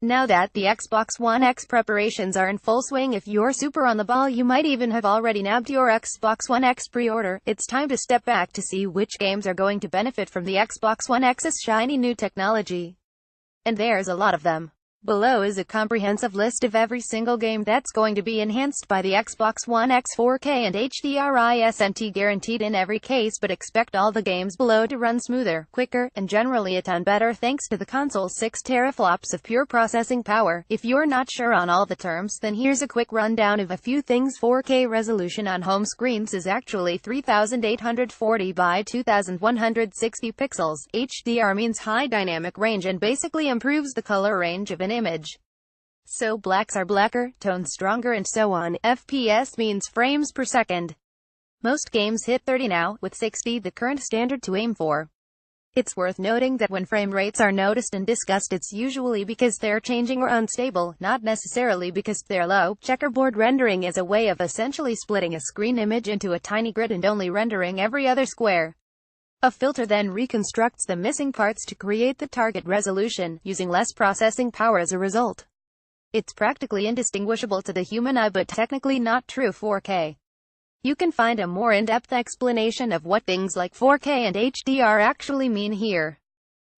Now that the Xbox One X preparations are in full swing, if you're super on the ball, you might even have already nabbed your Xbox One X pre-order. It's time to step back to see which games are going to benefit from the Xbox One X's shiny new technology. And there's a lot of them. Below is a comprehensive list of every single game that's going to be enhanced by the Xbox One X 4K and HDR isn't guaranteed in every case, but expect all the games below to run smoother, quicker, and generally a ton better thanks to the console's 6 teraflops of pure processing power. If you're not sure on all the terms, then here's a quick rundown of a few things. 4K resolution on home screens is actually 3840 by 2160 pixels. HDR means high dynamic range and basically improves the color range of an image. So blacks are blacker, tones stronger, and so on. FPS means frames per second. Most games hit 30 now, with 60 the current standard to aim for. It's worth noting that when frame rates are noticed and discussed, it's usually because they're changing or unstable, not necessarily because they're low. Checkerboard rendering is a way of essentially splitting a screen image into a tiny grid and only rendering every other square. A filter then reconstructs the missing parts to create the target resolution, using less processing power as a result. It's practically indistinguishable to the human eye, but technically not true 4K. You can find a more in-depth explanation of what things like 4K and HDR actually mean here.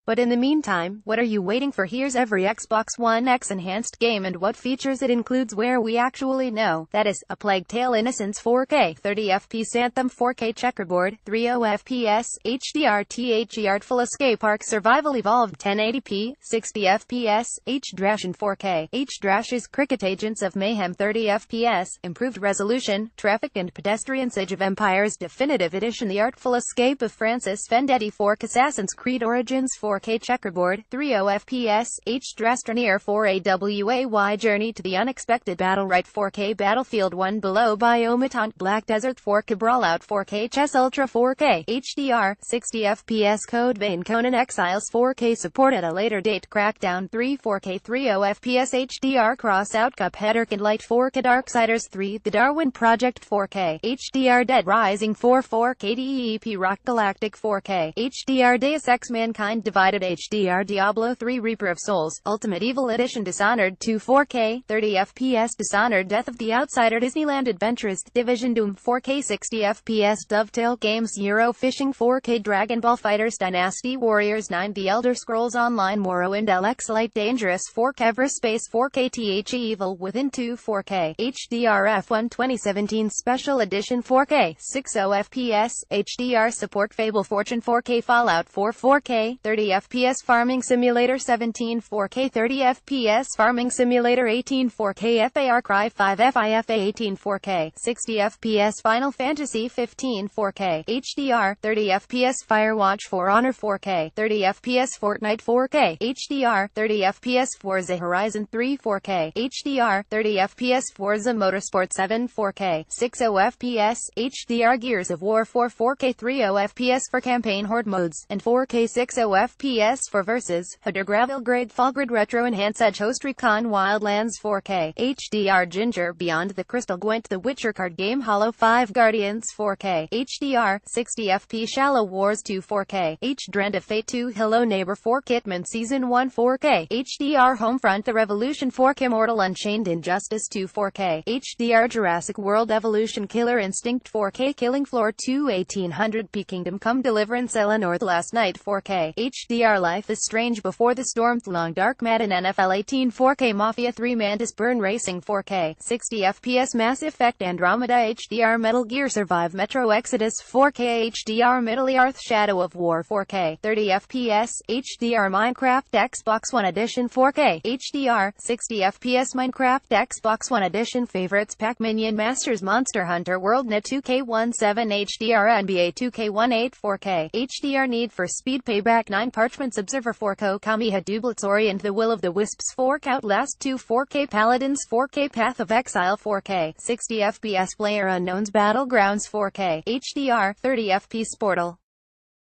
But in the meantime, what are you waiting for? Here's every Xbox One X enhanced game and what features it includes where we actually know. That is, A Plague Tale: Innocence 4K, 30fps Anthem 4K Checkerboard, 30fps, HDR The Artful Escape Ark Survival Evolved 1080p, 60fps, H-Drash in 4K, H-Drash's Cricket Agents of Mayhem 30fps, Improved Resolution, Traffic and Pedestrians Age of Empires Definitive Edition The Artful Escape of Francis Vendetti 4K Assassin's Creed Origins 4K Checkerboard, 30fps, H-Drash Near 4AWAY Journey to the Unexpected Battle Right 4K Battlefield 1 Below Biomutant Black Desert 4K Brawlout 4K Chess Ultra 4K HDR, 60fps Code Vein Conan Exiles 4K Support at a later date Crackdown 3 4K 30fps HDR Crossout Cuphead Arcade Light 4K Darksiders 3 The Darwin Project 4K HDR Dead Rising 4 4K DEEP Rock Galactic 4K HDR Deus Ex Mankind Divided HDR Diablo 3 Reaper of Souls Ultimate Evil Edition Dishonored 2 4K 30fps Dishonored Death of the Outsider Disneyland Adventurist Division Doom 4K 60fps Dovetail Games Euro Fishing 4K Dragon Ball FighterZ Dynasty Warriors 9 The Elder Scrolls Online Morrowind LX Light Dangerous 4K Everspace 4K The Evil Within 2 4K HDR F1 2017 Special Edition 4K 60fps HDR Support Fable Fortune 4K Fallout 4 4K 30fps Farming Simulator 17 4K 30fps Farming Simulator 18 4K FAR Cry 5 FIFA 18 4K 60fps Final Fantasy 15 4K HDR 30fps Firewatch For Honor 4K 30fps Fortnite 4K HDR 30fps Forza Horizon 3 4K HDR 30fps Forza Motorsport 7 4K 60fps HDR Gears of War 4 4K 30fps for campaign horde modes and 4K 60fps for Versus, Header Gravel Grade Fall Grid Retro Enhance Edge Host Recon Wildlands 4K HDR Ginger Beyond the Crystal Gwent The Witcher card game Hollow 5 Guardians 4K HDR 60fps Shallow Wars 2 4K H-Drend of Fate 2 Hello Neighbor 4 Kitman Season 1 4K HDR Homefront The Revolution 4K Mortal Unchained Injustice 2 4K HDR Jurassic World Evolution Killer Instinct 4K Killing Floor 2 1800p Kingdom Come Deliverance Eleanor The Last Night 4K HDR Life is Strange Before the Storm Long Dark Madden NFL 18 4K Mafia 3 Mantis Burn Racing 4K 60fps Mass Effect Andromeda HDR Metal Gear Survive Metro Exodus 4K HDR Middle Earth Shadow of War 4K 30fps HDR Minecraft Xbox One Edition 4K HDR 60fps Minecraft Xbox One Edition Favorites Pack Minion Masters Monster Hunter World Net 2K17 HDR NBA 2K18 4K HDR Need for Speed Payback 9 Parchments Observer 4K Okami Hadublitz Ori and the Will of the Wisps 4K Outlast 2 4K Paladins 4K Path of Exile 4K 60fps PlayerUnknown's Battlegrounds 4K HDR 30fps Portal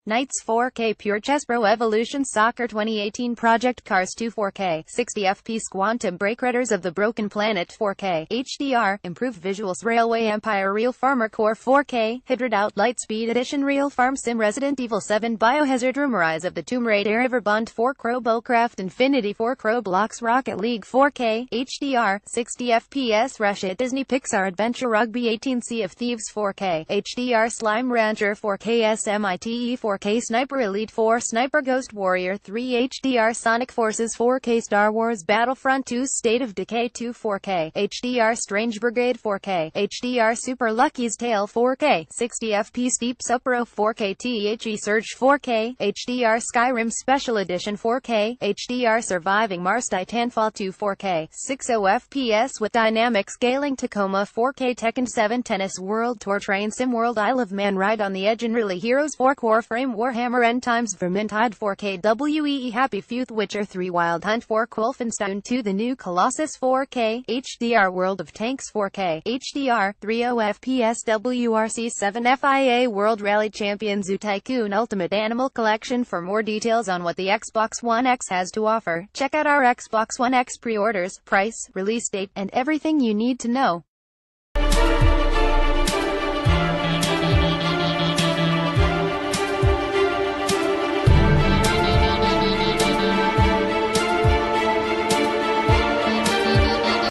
Knights 4K Pure Chess Pro Evolution Soccer 2018 Project Cars 2 4K 60 FPS Quantum Break Raiders of the Broken Planet 4K HDR Improved Visuals Railway Empire Real Farmer Core 4K Hybrid Out Lightspeed Edition Real Farm Sim Resident Evil 7 Biohazard Room Rise of the Tomb Raider Riverbond 4 Crow Bowcraft Infinity 4 Crow Blocks Rocket League 4K HDR 60 FPS Rush It Disney Pixar Adventure Rugby 18 Sea of Thieves 4K HDR Slime Rancher 4K SMITE 4K Sniper Elite 4 Sniper Ghost Warrior 3 HDR Sonic Forces 4K Star Wars Battlefront 2 State of Decay 2 4K HDR Strange Brigade 4K HDR Super Lucky's Tale 4K 60 FPS Deep Supero 4K THE Surge 4K HDR Skyrim Special Edition 4K HDR Surviving Mars Titanfall 2 4K 60 FPS with dynamic scaling Tacoma 4K Tekken 7 Tennis World Tour Train Sim World Isle of Man Ride on the Edge and Really Heroes 4 Core Frame Warhammer End Times Vermintide 4K WEE Happy Few Witcher 3 Wild Hunt 4 Wolfenstein 2 The New Colossus 4K HDR World of Tanks 4K HDR 30 FPS WRC 7 FIA World Rally Champion Zoo Tycoon Ultimate Animal Collection. For more details on what the Xbox One X has to offer, check out our Xbox One X pre-orders, price, release date, and everything you need to know.